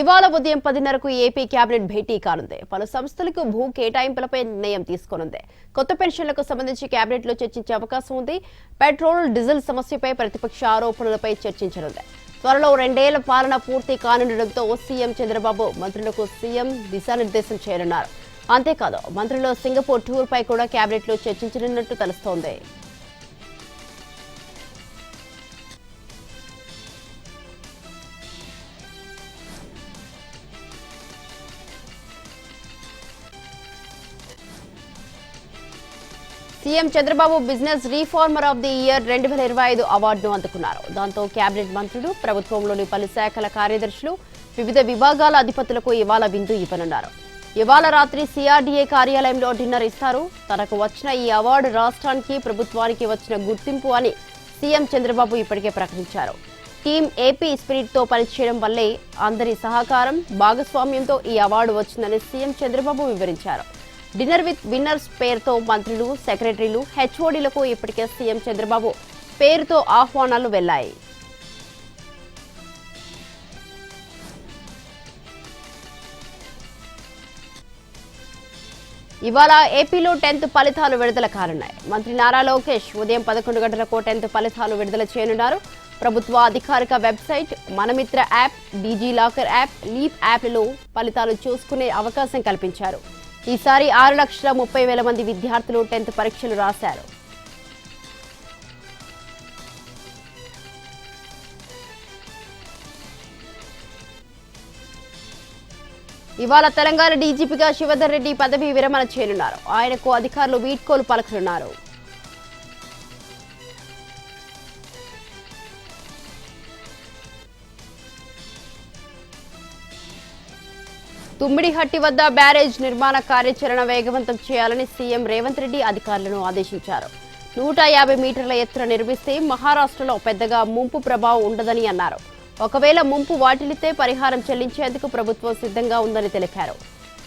ఇవాళ ఉదయం 10:30కు AP cabinet భేటీ కానుంది. పలు సంస్థలకు భూ కేటాయింపులపై నిర్ణయం తీసుకోనుంది. కొత్త పెన్షన్లకు సంబంధించి కేబినెట్ లో చర్చించే అవకాశం ఉంది. పెట్రోల్, డీజిల్ సమస్యపై ప్రతిపక్ష ఆరోపణలపై చర్చించనుంది. త్వరలో 2 ఏళ్ల పాలన పూర్తి కానుండటంతో సీఎం చంద్రబాబు మంత్రులకు సీఎం దిశానిర్దేశం చేయనున్నారు. అంతేకాదు మంత్రులు సింగపూర్ టూర్ పై కూడా కేబినెట్ లో చర్చించనున్నట్టు తెలుస్తోంది. CM Chandrababu business reformer of the year 2025 అవార్డును అందుకున్నారు. దాంతో కేబినెట్ మంత్రులు, ప్రభుత్వంలోని పలు శాఖల కార్యదర్శులు, వివిధ విభాగాల అధిపతులకు ఇవాళ విందు ఇవ్వనున్నారు. ఇవాళ రాత్రి సిఆర్డీఏ కార్యాలయంలో డిన్నర్ ఇస్తారు. తనకు వచ్చిన ఈ అవార్డు రాష్ట్రానికి, ప్రభుత్వానికి వచ్చిన గుర్తింపు అని సీఎం చంద్రబాబు ఇప్పటికే ప్రకటించారు. టీం ఏపీ స్పిరిట్ తో పనిచేయడం వల్లే అందరి సహకారం, భాగస్వామ్యంతో ఈ అవార్డు వచ్చిందని సీఎం చంద్రబాబు వివరించారు. డిన్నర్ విత్ విన్నర్స్ పేరుతో మంత్రులు, సెక్రటరీలు, హెచ్ఓడీలకు ఇప్పటికే సీఎం చంద్రబాబు పేరుతో ఆహ్వానాలు వెళ్లాయి. ఇవాళ ఏపీలో 10th ఫలితాలు విడుదల కానున్నాయి. మంత్రి నారా లోకేష్ ఉదయం 11 గంటలకు 10th ఫలితాలు విడుదల చేయనున్నారు. ప్రభుత్వ అధికారిక website, Manamitra app, DigiLocker app, LEAP యాప్లలో ఫలితాలు చూసుకునే అవకాశం కల్పించారు. ఈసారి 6,30,000 మంది విద్యార్థులు 10th పరీక్షలు రాశారు. ఇవాళ తెలంగాణ డీజీపీగా శివధర్ రెడ్డి పదవీ విరమణ చేయనున్నారు. ఆయనకు అధికారులు వీడ్కోలు పలకనున్నారు. తుమ్మిడిహట్టి వద్ద బ్యారేజ్ నిర్మాణ కార్యాచరణ వేగవంతం చేయాలని సీఎం రేవంత్ రెడ్డి అధికారులను ఆదేశించారు. 150 మీటర్ల ఎత్తున నిర్మిస్తే మహారాష్ట్రలో పెద్దగా ముంపు ప్రభావం ఉండదని అన్నారు. ఒకవేళ ముంపు వాటిల్లితే పరిహారం చెల్లించేందుకు ప్రభుత్వం సిద్ధంగా ఉందని తెలిపారు.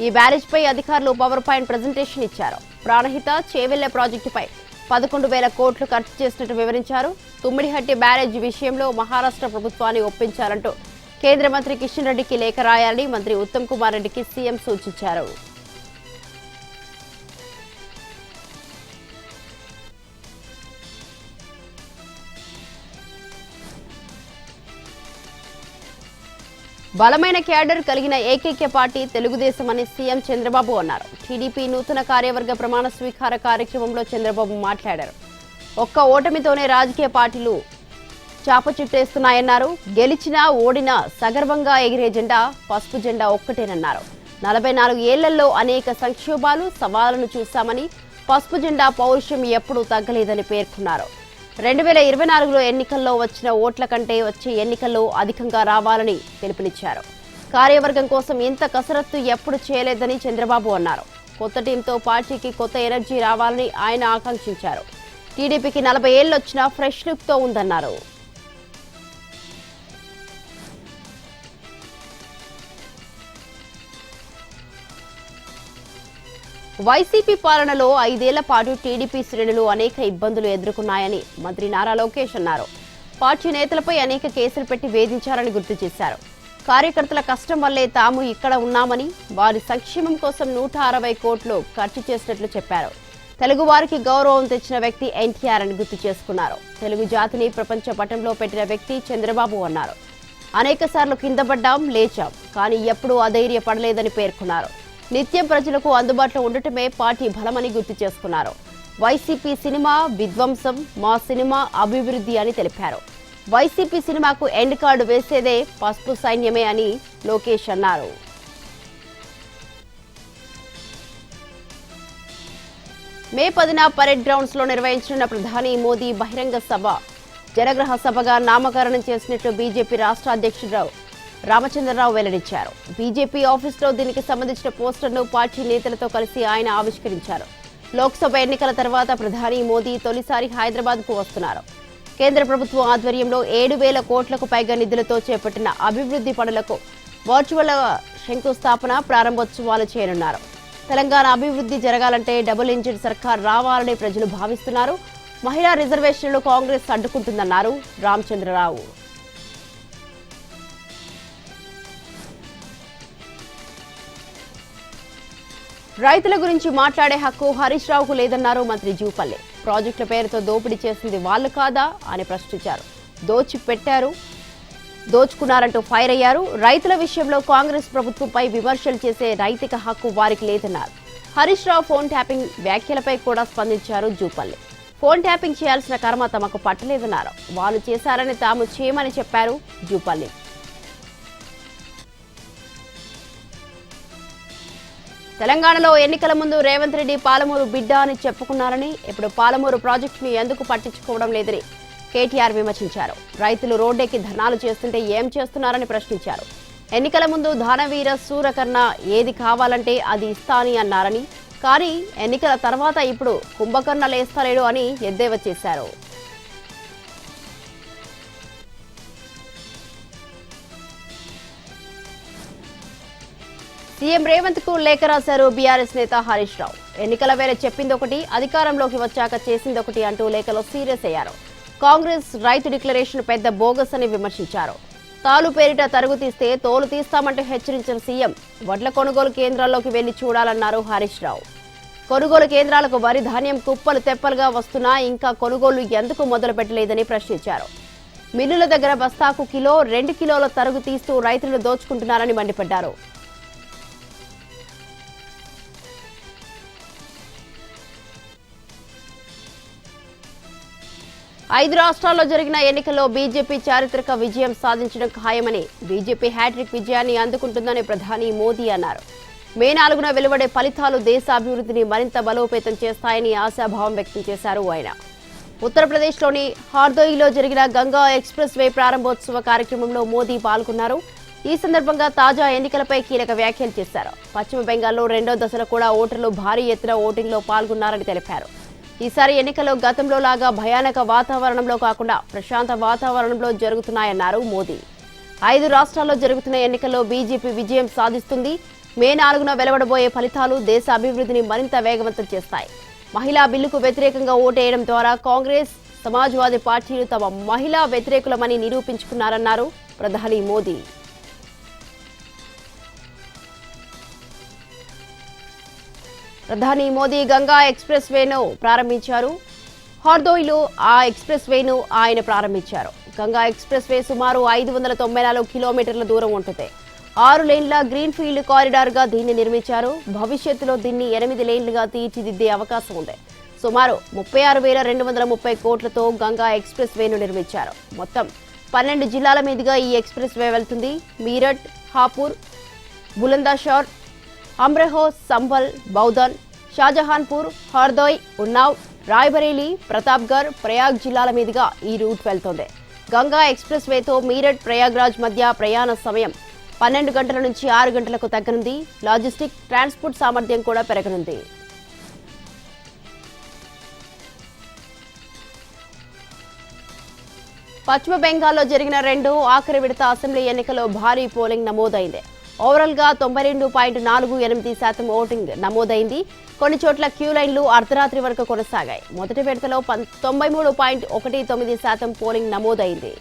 ఈ బ్యారేజ్పై అధికారులు పవర్ పాయింట్ ప్రజెంటేషన్ ఇచ్చారు. ప్రాణహిత, చేవెళ్లే ప్రాజెక్టుపై 11,000 కోట్లు ఖర్చు చేసినట్టు వివరించారు. తుమ్మిడిహట్టి బ్యారేజ్ విషయంలో మహారాష్ట్ర ప్రభుత్వాన్ని ఒప్పించాలంటూ కేంద్ర మంత్రి కిషన్ రెడ్డికి లేఖ రాయాలని మంత్రి ఉత్తమ్ కుమార్ రెడ్డికి సీఎం సూచించారు. బలమైన క్యాడర్ కలిగిన ఏకైక పార్టీ తెలుగుదేశం అని సీఎం చంద్రబాబు అన్నారు. టీడీపీ నూతన కార్యవర్గ ప్రమాణ స్వీకార కార్యక్రమంలో చంద్రబాబు మాట్లాడారు. ఒక్క ఓటమితోనే రాజకీయ పార్టీలు చాప చుట్టేస్తున్నాయన్నారు. గెలిచినా ఓడినా సగర్వంగా ఎగిరే జెండా, పసుపు జెండా ఒక్కటేనన్నారు. 44 ఏళ్లలో అనేక సంక్షోభాలు, సవాళ్లను చూశామని, పసుపు జెండా పౌరుషం ఎప్పుడూ తగ్గలేదని పేర్కొన్నారు. 2024లో ఎన్నికల్లో వచ్చిన ఓట్ల కంటే వచ్చే ఎన్నికల్లో అధికంగా రావాలని పిలుపునిచ్చారు. కార్యవర్గం కోసం ఇంత కసరత్తు ఎప్పుడు చేయలేదని చంద్రబాబు అన్నారు. కొత్త టీంతో పార్టీకి కొత్త ఎనర్జీ రావాలని ఆయన ఆకాంక్షించారు. టీడీపీకి 40 ఏళ్లొచ్చినా ఫ్రెష్ లుక్తో ఉందన్నారు. వైసీపీ పాలనలో 5 ఏళ్ల పాటు టీడీపీ శ్రేణులు అనేక ఇబ్బందులు ఎదుర్కొన్నాయని మంత్రి నారా లోకేష్ అన్నారు. పార్టీ నేతలపై అనేక కేసులు పెట్టి వేధించారని గుర్తు చేశారు. కార్యకర్తల కష్టం వల్లే తాము ఇక్కడ ఉన్నామని, వారి సంక్షేమం కోసం 160 కోట్లు ఖర్చు చేసినట్లు చెప్పారు. తెలుగు వారికి గౌరవం తెచ్చిన వ్యక్తి ఎన్టీఆర్ అని గుర్తు చేసుకున్నారు. తెలుగు జాతిని ప్రపంచ పటంలో పెట్టిన వ్యక్తి చంద్రబాబు అన్నారు. అనేక సార్లు కింద పడ్డాం, లేచాం, కానీ ఎప్పుడూ అధైర్యపడలేదని పేర్కొన్నారు. నిత్యం ప్రజలకు అందుబాటులో ఉండటమే పార్టీ బలమని గుర్తు చేసుకున్నారు. వైసీపీ సినిమా విధ్వంసం, మా సినిమా అభివృద్ధి అని తెలిపారు. వైసీపీ సినిమాకు ఎండ్ కార్డు వేసేదే పసుపు సైన్యమే అని లోకేష్ అన్నారు. మే 10న పరేడ్ గ్రౌండ్స్ లో నిర్వహించనున్న ప్రధాని మోదీ బహిరంగ సభ జనగ్రహ సభగా నామకరణం చేసినట్లు బీజేపీ రాష్ట్ర అధ్యక్షుడు రామచంద్రరావు వెల్లడించారు. బీజేపీ ఆఫీసులో దీనికి సంబంధించిన పోస్టర్ను పార్టీ నేతలతో కలిసి ఆయన ఆవిష్కరించారు. లోక్సభ ఎన్నికల తర్వాత ప్రధాని మోదీ తొలిసారి హైదరాబాద్ కు వస్తున్నారు. కేంద్ర ప్రభుత్వం ఆధ్వర్యంలో 7,000 కోట్లకు పైగా నిధులతో చేపట్టిన అభివృద్ధి పనులకు వర్చువల్ శంకుస్థాపన, ప్రారంభోత్సవాలు చేయనున్నారు. తెలంగాణ అభివృద్ధి జరగాలంటే డబుల్ ఇంజిన్ సర్కార్ రావాలని ప్రజలు భావిస్తున్నారు. మహిళా రిజర్వేషన్లు కాంగ్రెస్ అడ్డుకుంటుందన్నారు రామచంద్రరావు. రైతుల గురించి మాట్లాడే హక్కు హరీష్ రావుకు లేదన్నారు మంత్రి జూపల్లి. ప్రాజెక్టుల పేరుతో దోపిడీ చేసింది వాళ్ళు కాదా అని ప్రశ్నించారు. దోచుకున్నారంటూ ఫైర్ అయ్యారు. రైతుల విషయంలో కాంగ్రెస్ ప్రభుత్వంపై విమర్శలు చేసే నైతిక హక్కు వారికి లేదన్నారు. హరీష్ రావు ఫోన్ ట్యాపింగ్ వ్యాఖ్యలపై కూడా స్పందించారు జూపల్లి. ఫోన్ ట్యాపింగ్ చేయాల్సిన కర్మ తమకు పట్టలేదన్నారు. వాళ్ళు చేశారని తాము చేయమని చెప్పారు జూపల్లి. తెలంగాణలో ఎన్నికల ముందు రేవంత్ రెడ్డి పాలమూరు బిడ్డ అని చెప్పుకున్నారని, ఇప్పుడు పాలమూరు ప్రాజెక్టును ఎందుకు పట్టించుకోవడం లేదని కేటీఆర్ విమర్శించారు. రైతులు రోడ్డెక్కి ధర్నాలు చేస్తుంటే ఏం చేస్తున్నారని ప్రశ్నించారు. ఎన్నికల ముందు దానవీర సూరకర్ణ ఏది కావాలంటే అది ఇస్తాని అన్నారని, కానీ ఎన్నికల తర్వాత ఇప్పుడు కుంభకర్ణలేస్తలేడు అని ఎద్దేవా చేశారు. సీఎం రేవంత్ కు లేఖ రాశారు బీఆర్ఎస్ నేత హరీష్ రావు. ఎన్నికల వేళ చెప్పిందొకటి, అధికారంలోకి వచ్చాక చేసిందొకటి అంటూ లేఖలో సీరియస్ అయ్యారు. కాంగ్రెస్ రైతు డిక్లరేషన్ పెద్ద బోగస్ అని విమర్శించారు. తాలు పేరిట తరుగు తీస్తే తోలు తీస్తామంటూ హెచ్చరించిన సీఎం వడ్ల కొనుగోలు కేంద్రాల్లోకి వెళ్లి చూడాలన్నారు హరీష్ రావు. కొనుగోలు కేంద్రాలకు వరి ధాన్యం కుప్పలు తెప్పలుగా వస్తున్నా ఇంకా కొనుగోలు ఎందుకు మొదలు పెట్టలేదని ప్రశ్నించారు. మిల్లుల దగ్గర బస్తాకు కిలో 2 కిలోల తరుగు తీస్తూ రైతులను దోచుకుంటున్నారని మండిపడ్డారు. 5 రాష్ట్రాల్లో జరిగిన ఎన్నికల్లో బీజేపీ చారిత్రక విజయం సాధించడం ఖాయమని, బీజేపీ హ్యాట్రిక్ విజయాన్ని అందుకుంటుందని ప్రధాని మోదీ అన్నారు. మే 4న వెలువడే ఫలితాలు దేశాభివృద్ధిని మరింత బలోపేతం చేస్తాయని ఆశాభావం వ్యక్తం చేశారు ఆయన. ఉత్తరప్రదేశ్లోని హార్దోయిలో జరిగిన గంగా ఎక్స్ప్రెస్ వే ప్రారంభోత్సవ కార్యక్రమంలో మోదీ పాల్గొన్నారు. ఈ సందర్భంగా తాజా ఎన్నికలపై కీలక వ్యాఖ్యలు చేశారు. పశ్చిమ బెంగాల్లో 2వ దశలో కూడా ఓటర్లు భారీ ఎత్తున ఓటింగ్లో పాల్గొన్నారని తెలిపారు. ఈసారి ఎన్నికలు గతంలో లాగా భయానక వాతావరణంలో కాకుండా ప్రశాంత వాతావరణంలో జరుగుతున్నాయన్నారు మోదీ. 5 రాష్ట్రాల్లో జరుగుతున్న ఎన్నికల్లో బీజేపీ విజయం సాధిస్తుంది. మే 4న వెలువడబోయే ఫలితాలు దేశ అభివృద్ధిని మరింత వేగవంతం చేస్తాయి. మహిళా బిల్లుకు వ్యతిరేకంగా ఓటేయడం ద్వారా కాంగ్రెస్, సమాజ్వాదీ పార్టీలు తమ మహిళా వ్యతిరేకులమని నిరూపించుకున్నారన్నారు ప్రధాని మోదీ. ప్రధాని మోదీ గంగా ఎక్స్ప్రెస్ వేను ప్రారంభించారు. హార్దోయిలో ఆ ఎక్స్ప్రెస్ వేను ఆయన ప్రారంభించారు. గంగా ఎక్స్ప్రెస్ వే సుమారు 594 కిలోమీటర్ల దూరం ఉంటుంది. 6 లేన్ల గ్రీన్ ఫీల్డ్ కారిడార్ గా దీన్ని నిర్మించారు. భవిష్యత్తులో దీన్ని 8 లేన్లుగా తీర్చిదిద్దే అవకాశం ఉంది. సుమారు 36,230 కోట్లతో గంగా ఎక్స్ప్రెస్ వేను నిర్మించారు. మొత్తం 12 జిల్లాల మీదుగా ఈ ఎక్స్ప్రెస్ వే వెళ్తుంది. మీరట్, హాపూర్, బులంద్షహర్, అమ్రోహా, సంభల్, బౌధన్, షాజహాన్పూర్, హార్దోయ్, ఉన్నావ్, రాయ్బరేలీ, ప్రతాప్గర్, ప్రయాగ్ జిల్లాల మీదుగా ఈ రూట్ వెళ్తోంది. గంగా ఎక్స్ప్రెస్ వేతో మీరట్, ప్రయాగ్రాజ్ మధ్య ప్రయాణ సమయం 12 గంటల నుంచి 6 గంటలకు తగ్గనుంది. లాజిస్టిక్, ట్రాన్స్పోర్ట్ సామర్థ్యం కూడా పెరగనుంది. పశ్చిమ బెంగాల్లో జరిగిన 2వ ఆఖరి విడత అసెంబ్లీ ఎన్నికల్లో భారీ పోలింగ్ నమోదైంది. ఓవరాల్ గా 92.48% ఓటింగ్ నమోదైంది. కొన్ని చోట్ల క్యూ లైన్లు అర్ధరాత్రి వరకు కొనసాగాయి. మొదటి విడతలో 93.19% పోలింగ్ నమోదైంది.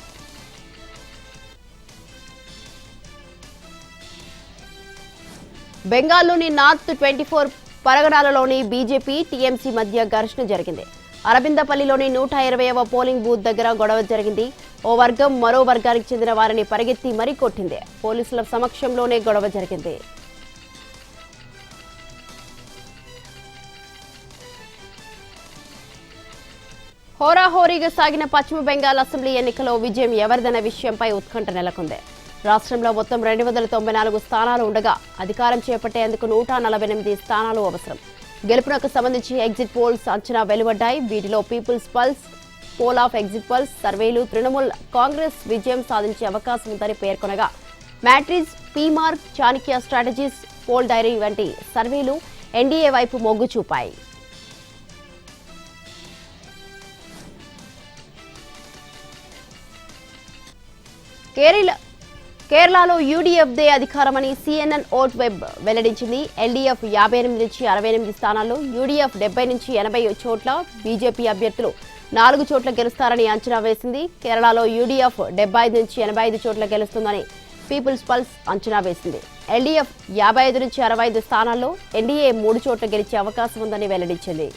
బెంగాల్లోని నార్త్ 24 పరగణాలలోని బీజేపీ, టీఎంసీ మధ్య ఘర్షణ జరిగింది. అరబిందపల్లిలోని 120వ పోలింగ్ బూత్ దగ్గర గొడవ జరిగింది. ఓ వర్గం మరో వర్గానికి చెందిన వారిని పరిగెత్తి మరీ కొట్టింది. పోలీసుల సమక్షంలోనే గొడవ జరిగింది. హోరాహోరీగా సాగిన పశ్చిమ బెంగాల్ అసెంబ్లీ ఎన్నికలో విజయం ఎవరిదన్న విషయంపై ఉత్కంఠ నెలకొంది. రాష్ట్రంలో మొత్తం 294 స్థానాలు ఉండగా అధికారం చేపట్టేందుకు 148 స్థానాలు అవసరం. గెలుపునకు సంబంధించి ఎగ్జిట్ పోల్స్ అంచనా వెలువడ్డాయి. వీటిలో People's Pulse, poll of exit pulse సర్వేలు తృణమూల్ కాంగ్రెస్ విజయం సాధించే అవకాశం ఉందని పేర్కొనగా, Matrize, PMARQ, Chanakya strategies, poll diary వంటి సర్వేలు ఎన్డీఏ వైపు మొగ్గు చూపాయి. కేరళలో యూడీఎఫ్దే అధికారమని CNN ఓట్ వెబ్ వెల్లడించింది. ఎల్డీఎఫ్ 58 నుంచి 68 స్థానాల్లో, యూడీఎఫ్ 70 నుంచి 80 చోట్ల, బీజేపీ అభ్యర్థులు 4 చోట్ల గెలుస్తారని అంచనా వేసింది. కేరళలో యూడీఎఫ్ 75 నుంచి 85 చోట్ల గెలుస్తుందని పీపుల్స్ పల్స్ అంచనా వేసింది. ఎల్డీఎఫ్ 55 నుంచి 65 స్థానాల్లో, ఎన్డీఏ 3 చోట్ల గెలిచే అవకాశం ఉందని వెల్లడించింది.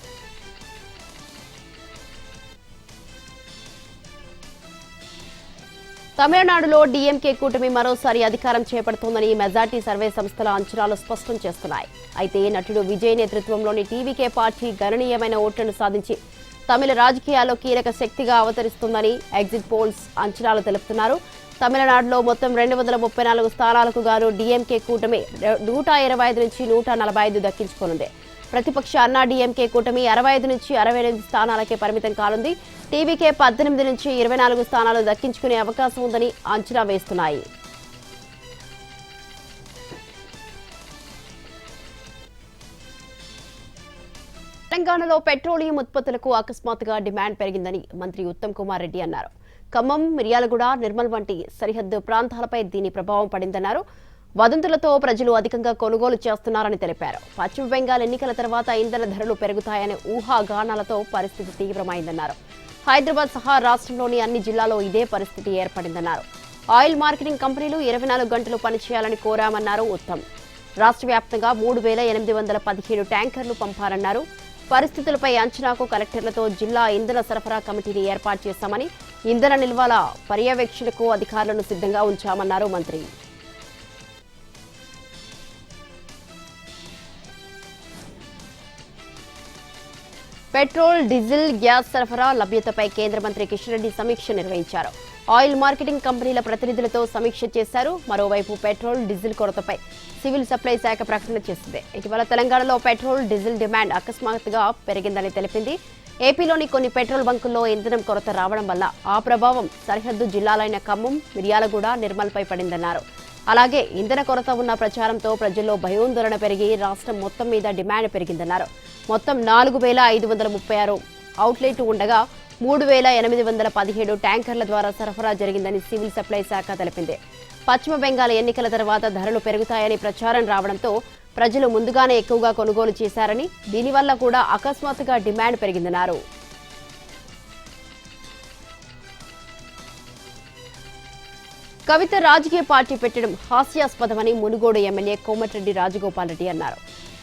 తమిళనాడులో డీఎంకే కూటమి మరోసారి అధికారం చేపడుతోందని మెజార్టీ సర్వే సంస్థల అంచనాలు స్పష్టం చేస్తున్నాయి. అయితే నటుడు విజయ్ నేతృత్వంలోని టీవీకే పార్టీ గణనీయమైన ఓట్లను సాధించి తమిళ రాజకీయాల్లో కీలక శక్తిగా అవతరిస్తుందని ఎగ్జిట్ పోల్స్ అంచనాలు తెలుపుతున్నారు. తమిళనాడులో మొత్తం 234 స్థానాలకు గాను డీఎంకే కూటమి 125 నుంచి 145 దక్కించుకోనుంది. ప్రతిపక్ష అన్నా డీఎంకే కూటమి 65 నుంచి 68 స్థానాలకే పరిమితం కానుంది. టీవీకే 18 నుంచి 24 స్థానాలు దక్కించుకునే అవకాశం ఉందని అంచనా వేస్తున్నాయి. తెలంగాణలో పెట్రోలియం ఉత్పత్తులకు అకస్మాత్తుగా డిమాండ్ పెరిగిందని మంత్రి ఉత్తమ్ కుమార్ రెడ్డి అన్నారు. ఖమ్మం, మిర్యాలగూడ, నిర్మల్ వంటి సరిహద్దు ప్రాంతాలపై దీని ప్రభావం పడిందన్నారు. వదంతులతో ప్రజలు అధికంగా కొనుగోలు చేస్తున్నారని తెలిపారు. పశ్చిమ బెంగాల్ ఎన్నికల తర్వాత ఇంధన ధరలు పెరుగుతాయనే ఊహాగానాలతో పరిస్థితి తీవ్రమైందన్నారు. హైదరాబాద్ సహా రాష్ట్రంలోని అన్ని జిల్లాల్లో ఇదే పరిస్థితి ఏర్పడిందన్నారు. ఆయిల్ మార్కెటింగ్ కంపెనీలు 24 గంటలు పనిచేయాలని కోరామన్నారు ఉత్తమ్. రాష్ట్ర వ్యాప్తంగా 3,817 ట్యాంకర్లు పంపారన్నారు. పరిస్థితులపై అంచనాకు కలెక్టర్లతో జిల్లా ఇంధన సరఫరా కమిటీని ఏర్పాటు చేశామని, ఇంధన నిల్వల పర్యవేక్షణకు అధికారులను సిద్ధంగా ఉంచామన్నారు మంత్రి. పెట్రోల్, డీజిల్, గ్యాస్ సరఫరా లభ్యతపై కేంద్ర మంత్రి కిషన్ రెడ్డి సమీక్ష నిర్వహించారు. ఆయిల్ మార్కెటింగ్ కంపెనీల ప్రతినిధులతో సమీక్ష చేశారు. మరోవైపు పెట్రోల్, డీజిల్ కొరతపై సివిల్ సప్లై శాఖ ప్రకటన చేసింది. ఇటీవల తెలంగాణలో పెట్రోల్, డీజిల్ డిమాండ్ అకస్మాత్తుగా పెరిగిందని తెలిపింది. ఏపీలోని కొన్ని పెట్రోల్ బంకుల్లో ఇంధనం కొరత రావడం వల్ల ఆ ప్రభావం సరిహద్దు జిల్లాలైన ఖమ్మం, మిర్యాలగూడ, నిర్మల్పై పడిందన్నారు. అలాగే ఇంధన కొరత ఉన్న ప్రచారంతో ప్రజల్లో భయోందోళన పెరిగి రాష్ట్రం మొత్తం మీద డిమాండ్ పెరిగిందన్నారు. మొత్తం 4,536 అవుట్లెట్లు ఉండగా 3,817 ట్యాంకర్ల ద్వారా సరఫరా జరిగిందని సివిల్ సప్లై శాఖ తెలిపింది. పశ్చిమ బెంగాల్ ఎన్నికల తర్వాత ధరలు పెరుగుతాయని ప్రచారం రావడంతో ప్రజలు ముందుగానే ఎక్కువగా కొనుగోలు చేశారని, దీనివల్ల కూడా అకస్మాత్తుగా డిమాండ్ పెరిగిందన్నారు. కవిత రాజకీయ పార్టీ పెట్టడం హాస్యాస్పదమని మునుగోడు ఎమ్మెల్యే కోమటిరెడ్డి రాజగోపాల్ రెడ్డి అన్నారు.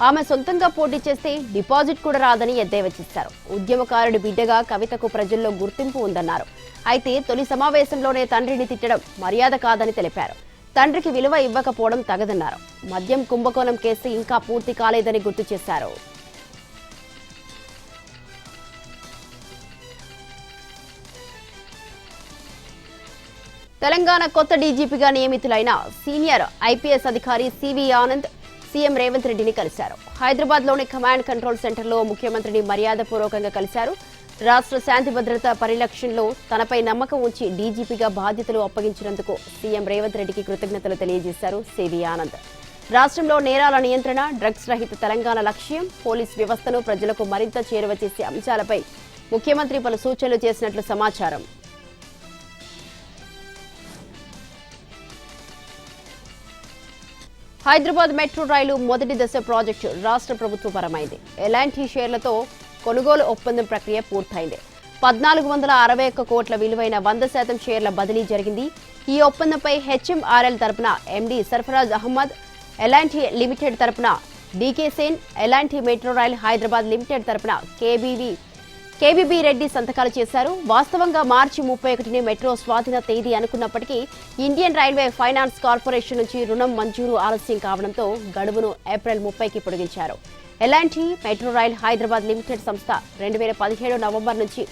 ఆమె సొంతంగా పోటీ చేస్తే డిపాజిట్ కూడా రాదని ఎద్దేవా చేశారు. ఉద్యమకారుడి బిడ్డగా కవితకు ప్రజల్లో గుర్తింపు ఉందన్నారు. అయితే తొలి సమావేశంలోనే తండ్రిని తిట్టడం మర్యాద కాదని తెలిపారు. తండ్రికి విలువ ఇవ్వకపోవడం తగదన్నారు. మద్యం కుంభకోణం కేసు ఇంకా పూర్తి కాలేదని గుర్తు చేశారు. తెలంగాణ కొత్త డీజీపీగా నియమితులైన సీనియర్ ఐపీఎస్ అధికారి సివి ఆనంద్ సీఎం రేవంత్ రెడ్డిని కలిశారు. హైదరాబాద్లోని కమాండ్ కంట్రోల్ సెంటర్లో ముఖ్యమంత్రిని మర్యాదపూర్వకంగా కలిశారు. రాష్ట్ర శాంతి భద్రత పరిరక్షణలో తనపై నమ్మకం ఉంచి డీజీపీగా బాధ్యతలు అప్పగించినందుకు సీఎం రేవంత్ రెడ్డికి కృతజ్ఞతలు తెలియజేశారు సివి ఆనంద్. రాష్ట్రంలో నేరాల నియంత్రణ, డ్రగ్స్ రహిత తెలంగాణ లక్ష్యం, పోలీస్ వ్యవస్థను ప్రజలకు మరింత చేరువ చేసే అంశాలపై ముఖ్యమంత్రి పలు సూచనలు చేసినట్లు సమాచారం. హైదరాబాద్ మెట్రో రైలు మొదటి దశ ప్రాజెక్టు రాష్ట్ర ప్రభుత్వ పరమైంది. ఎలాంటి షేర్లతో కొనుగోలు ఒప్పందం ప్రక్రియ పూర్తయింది. 1,461 కోట్ల విలువైన 100% షేర్ల బదిలీ జరిగింది. ఈ ఒప్పందంపై హెచ్ఎంఆర్ఎల్ తరపున ఎండీ సర్ఫరాజ్ అహ్మద్, ఎలాంటి లిమిటెడ్ తరపున డీకే సేన్, ఎలాంటి మెట్రో రైల్ హైదరాబాద్ లిమిటెడ్ తరపున కేబీబీ రెడ్డి సంతకాలు చేశారు. వాస్తవంగా మార్చి 31ని మెట్రో స్వాధీన తేదీ అనుకున్నప్పటికీ ఇండియన్ రైల్వే ఫైనాన్స్ కార్పొరేషన్ నుంచి రుణం మంజూరు ఆలస్యం కావడంతో గడువును ఏప్రిల్ 30కి పొడిగించారు. ఎలాంటి మెట్రో రైల్ హైదరాబాద్ లిమిటెడ్ సంస్థ 2017 నవంబర్ నుంచి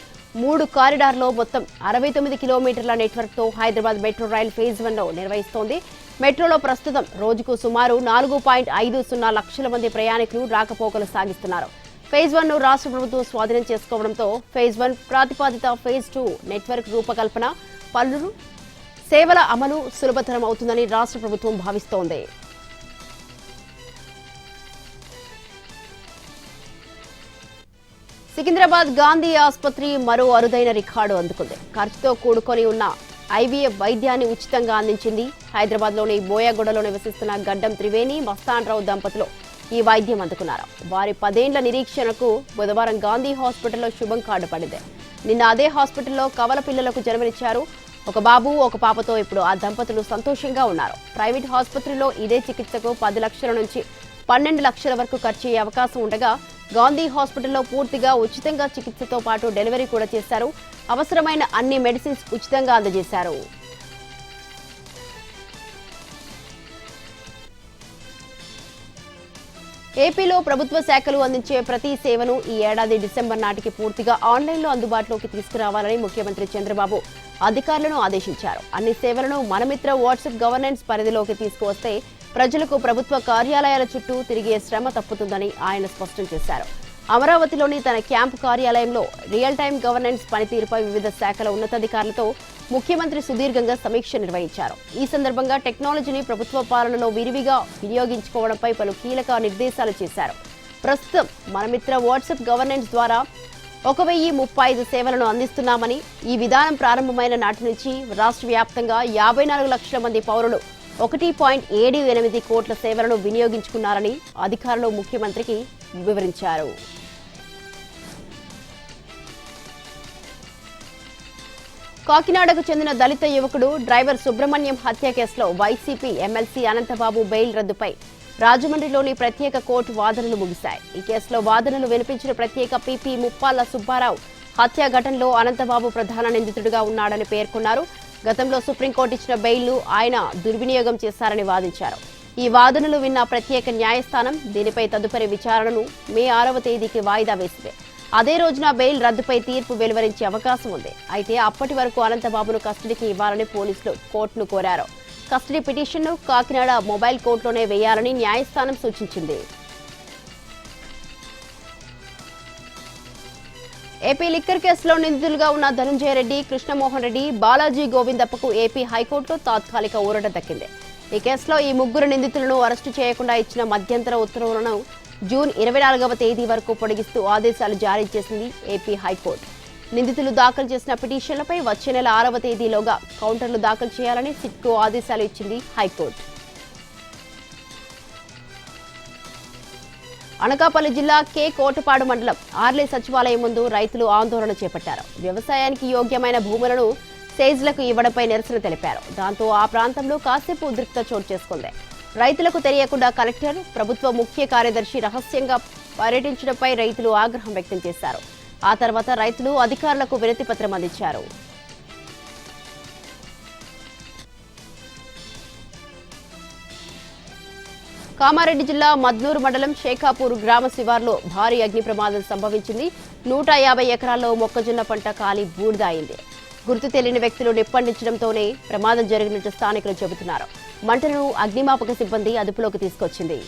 3 కారిడార్లో మొత్తం 69 కిలోమీటర్ల నెట్వర్క్తో హైదరాబాద్ మెట్రో రైల్ ఫేజ్ 1లో నిర్వహిస్తోంది. మెట్రోలో ప్రస్తుతం రోజుకు సుమారు 4.50 లక్షల మంది ప్రయాణికులు రాకపోకలు సాగిస్తున్నారు. ఫేజ్ 1ను రాష్ట్ర ప్రభుత్వం స్వాధీనం చేసుకోవడంతో ఫేజ్ 1 ప్రాతిపాదిత ఫేజ్ 2 నెట్వర్క్ రూపకల్పన, పనులు, సేవల అమలు సులభతరం అవుతుందని రాష్ట్ర ప్రభుత్వం భావిస్తోంది. సికింద్రాబాద్ గాంధీ ఆసుపత్రి మరో అరుదైన రికార్డు అందుకుంది. ఖర్చుతో కూడుకొని ఉన్న ఐవీఎఫ్ వైద్యాన్ని ఉచితంగా అందించింది. హైదరాబాద్లోని బోయాగూడలో నివసిస్తున్న గడ్డం త్రివేణి, మస్తాన్ రావు దంపతులు ఈ వైద్యం అందుకున్నారు. వారి 10 ఏళ్ల నిరీక్షణకు బుధవారం గాంధీ హాస్పిటల్లో శుభం కార్డు పడింది. నిన్న అదే హాస్పిటల్లో కవల పిల్లలకు జన్మనిచ్చారు. ఒక బాబు ఒక పాపతో ఇప్పుడు ఆ దంపతులు సంతోషంగా ఉన్నారు. ప్రైవేట్ ఆసుపత్రిలో ఇదే చికిత్సకు 10 లక్షల నుంచి 12 లక్షల వరకు ఖర్చు అయ్యే అవకాశం ఉండగా గాంధీ హాస్పిటల్లో పూర్తిగా ఉచితంగా చికిత్సతో పాటు డెలివరీ కూడా చేశారు. అవసరమైన అన్ని మెడిసిన్స్ ఉచితంగా అందజేశారు. ఏపీలో ప్రభుత్వ శాఖలు అందించే ప్రతి సేవను ఈ ఏడాది డిసెంబర్ నాటికి పూర్తిగా ఆన్లైన్లో అందుబాటులోకి తీసుకురావాలని ముఖ్యమంత్రి చంద్రబాబు అధికారులను ఆదేశించారు. అన్ని సేవలను మనమిత్ర వాట్సాప్ గవర్నెన్స్ పరిధిలోకి తీసుకువస్తే ప్రజలకు ప్రభుత్వ కార్యాలయాల చుట్టూ తిరిగే శ్రమ తప్పుతుందని ఆయన స్పష్టం చేశారు. అమరావతిలోని తన క్యాంపు కార్యాలయంలో రియల్ టైం గవర్నెన్స్ పనితీరుపై వివిధ శాఖల ఉన్నతాధికారులతో ముఖ్యమంత్రి సుదీర్ఘంగా సమీక్ష నిర్వహించారు. ఈ సందర్భంగా టెక్నాలజీని ప్రభుత్వ పాలనలో విరివిగా వినియోగించుకోవడంపై పలు కీలక నిర్దేశాలు చేశారు. ప్రస్తుతం మనమిత్ర వాట్సాప్ గవర్నెన్స్ ద్వారా 1035 సేవలను అందిస్తున్నామని, ఈ విధానం ప్రారంభమైన నాటి నుంచి రాష్ట్ర వ్యాప్తంగా 54 లక్షల మంది పౌరులు 1.78 కోట్ల సేవలను వినియోగించుకున్నారని అధికారులు ముఖ్యమంత్రికి వివరించారు. కాకినాడకు చెందిన దళిత యువకుడు డ్రైవర్ సుబ్రహ్మణ్యం హత్య కేసులో వైసీపీ ఎమ్మెల్సీ అనంతబాబు బెయిల్ రద్దుపై రాజమండ్రిలోని ప్రత్యేక కోర్టు వాదనలు ముగిశాయి. ఈ కేసులో వాదనలు వినిపించిన ప్రత్యేక పీపీ ముప్పాళ్ల సుబ్బారావు హత్య ఘటనలో అనంతబాబు ప్రధాన నిందితుడిగా ఉన్నాడని పేర్కొన్నారు. గతంలో సుప్రీంకోర్టు ఇచ్చిన బెయిల్ను ఆయన దుర్వినియోగం చేశారని వాదించారు. ఈ వాదనలు విన్న ప్రత్యేక న్యాయస్థానం దీనిపై తదుపరి విచారణను మే 6వ తేదీకి వాయిదా వేసింది. అదే రోజున బెయిల్ రద్దుపై తీర్పు వెలువరించే అవకాశం ఉంది. అయితే అప్పటి వరకు అనంతబాబును కస్టడీకి ఇవ్వాలని పోలీసులు కోర్టును కోరారు. కస్టడీ పిటిషన్ను కాకినాడ మొబైల్ కోర్టులోనే వేయాలని న్యాయస్థానం సూచించింది. ఏపీ లిక్కర్ కేసులో నిందితులుగా ఉన్న ధనంజయ రెడ్డి, కృష్ణమోహన్ రెడ్డి, బాలాజీ గోవిందప్పకు ఏపీ హైకోర్టులో తాత్కాలిక ఊరట దక్కింది. ఈ కేసులో ఈ ముగ్గురు నిందితులను అరెస్టు చేయకుండా ఇచ్చిన మధ్యంతర ఉత్తర్వులను జూన్ 24వ తేదీ వరకు పొడిగిస్తూ ఆదేశాలు జారీ చేసింది ఏపీ హైకోర్టు. నిందితులు దాఖలు చేసిన పిటిషన్లపై వచ్చే నెల 6వ తేదీలోగా కౌంటర్లు దాఖలు చేయాలని సిట్కు ఆదేశాలు ఇచ్చింది హైకోర్టు. అనకాపల్లి జిల్లా కే కోటపాడు మండలం ఆర్లే సచివాలయం ముందు రైతులు ఆందోళన చేపట్టారు. వ్యవసాయానికి యోగ్యమైన భూములను సేజ్లకు ఇవ్వడంపై నిరసన తెలిపారు. దాంతో ఆ ప్రాంతంలో కాసేపు ఉద్రిక్తత చోటు చేసుకుంది. రైతులకు తెలియకుండా కలెక్టర్, ప్రభుత్వ ముఖ్య కార్యదర్శి రహస్యంగా పర్యటించడంపై రైతులు ఆగ్రహం వ్యక్తం చేశారు. ఆ తర్వాత రైతులు అధికారులకు వినతి పత్రం అందించారు. కామారెడ్డి జిల్లా మద్నూరు మండలం షేకాపూర్ గ్రామ శివార్లో భారీ అగ్ని ప్రమాదం సంభవించింది. 150 ఎకరాల్లో మొక్కజొన్న పంట కాలి బూడిదాయింది. గుర్తు తెలియని వ్యక్తులు నిప్పండించడంతోనే ప్రమాదం జరిగినట్టు స్థానికులు చెబుతున్నారు. మంటలను అగ్నిమాపక సిబ్బంది అదుపులోకి తీసుకొచ్చింది.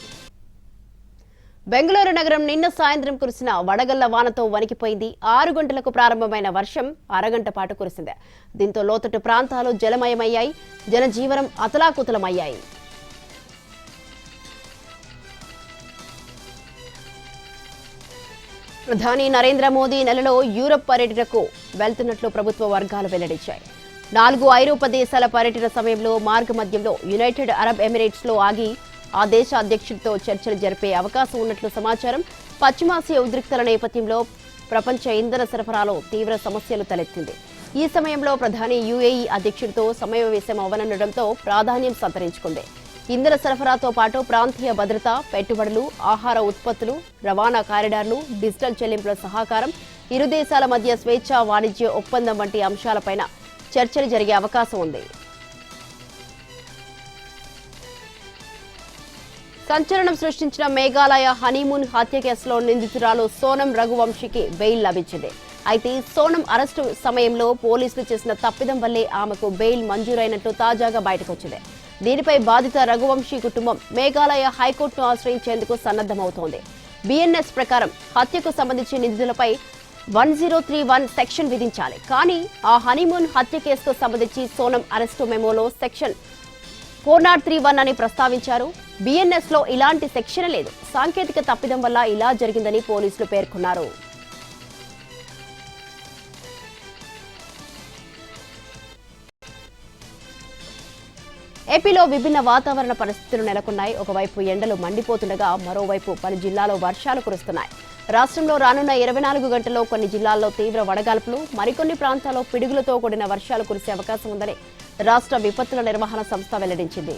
బెంగళూరు నగరం నిన్న సాయంత్రం కురిసిన వడగళ్ల వానతో వణికిపోయింది. 6 గంటలకు ప్రారంభమైన వర్షం అరగంట పాటు కురిసింది. దీంతో లోతట్టు ప్రాంతాలు జలమయమయ్యాయి. జనజీవనం అతలాకుతలమయ్యాయి. ప్రధాని నరేంద్ర మోదీ నెలలో యూరప్ పర్యటనకు వెళ్తున్నట్లు ప్రభుత్వ వర్గాలు వెల్లడించాయి. 4 ఐరోపా దేశాల పర్యటన సమయంలో మార్గ మధ్యంలో యునైటెడ్ అరబ్ ఎమిరేట్స్ లో ఆగి ఆ దేశ అధ్యక్షుడితో చర్చలు జరిపే అవకాశం ఉన్నట్లు సమాచారం. పశ్చిమాసియా ఉద్రిక్తల నేపథ్యంలో ప్రపంచ ఇంధన సరఫరాలో తీవ్ర సమస్యలు తలెత్తింది. ఈ సమయంలో ప్రధాని యుఏఈ అధ్యక్షుడితో సమావేశం అవనుండటంతో ప్రాధాన్యం సంతరించుకుంది. ఇంధన సరఫరాతో పాటు ప్రాంతీయ భద్రత, పెట్టుబడులు, ఆహార ఉత్పత్తులు, రవాణా కారిడార్లు, డిజిటల్ చెల్లింపుల సహకారం, ఇరు దేశాల మధ్య స్వేచ్ఛా వాణిజ్య ఒప్పందం వంటి అంశాలపైన చర్చలు జరిగే అవకాశం ఉంది. సంచలనం సృష్టించిన మేఘాలయ హనీమూన్ హత్య కేసులో నిందితురాలు సోనం రఘువంశీకి బెయిల్ లభించింది. అయితే సోనం అరెస్టు సమయంలో పోలీసులు చేసిన తప్పిదం వల్లే ఆమెకు బెయిల్ మంజూరైనట్లు తాజాగా బయటకొచ్చింది. దీనిపై బాధిత రఘువంశీ కుటుంబం మేఘాలయ హైకోర్టును ఆశ్రయించేందుకు సన్నద్దమవుతోంది. బిఎన్ఎస్ ప్రకారం హత్యకు సంబంధించి నిందితులపై 1031 సెక్షన్ విధించాలి. కానీ ఆ హనీమూన్ హత్య కేసుకు సంబంధించి సోనం అరెస్టు మెమోలో సెక్షన్ 4031 అని ప్రస్తావించారు. బిఎన్ఎస్ లో ఇలాంటి సెక్షన్ లేదు. సాంకేతిక తప్పిదం వల్ల ఇలా జరిగిందని పోలీసులు పేర్కొన్నారు. ఏపీలో విభిన్న వాతావరణ పరిస్థితులు నెలకొన్నాయి. ఒకవైపు ఎండలు మండిపోతుండగా మరోవైపు పలు జిల్లాలో వర్షాలు కురుస్తున్నాయి. రాష్ట్రంలో రానున్న 24 గంటల్లో కొన్ని జిల్లాల్లో తీవ్ర వడగాల్పులు, మరికొన్ని ప్రాంతాల్లో పిడుగులతో కూడిన వర్షాలు కురిసే అవకాశం ఉందని రాష్ట్ర విపత్తుల నిర్వహణ సంస్థ వెల్లడించింది.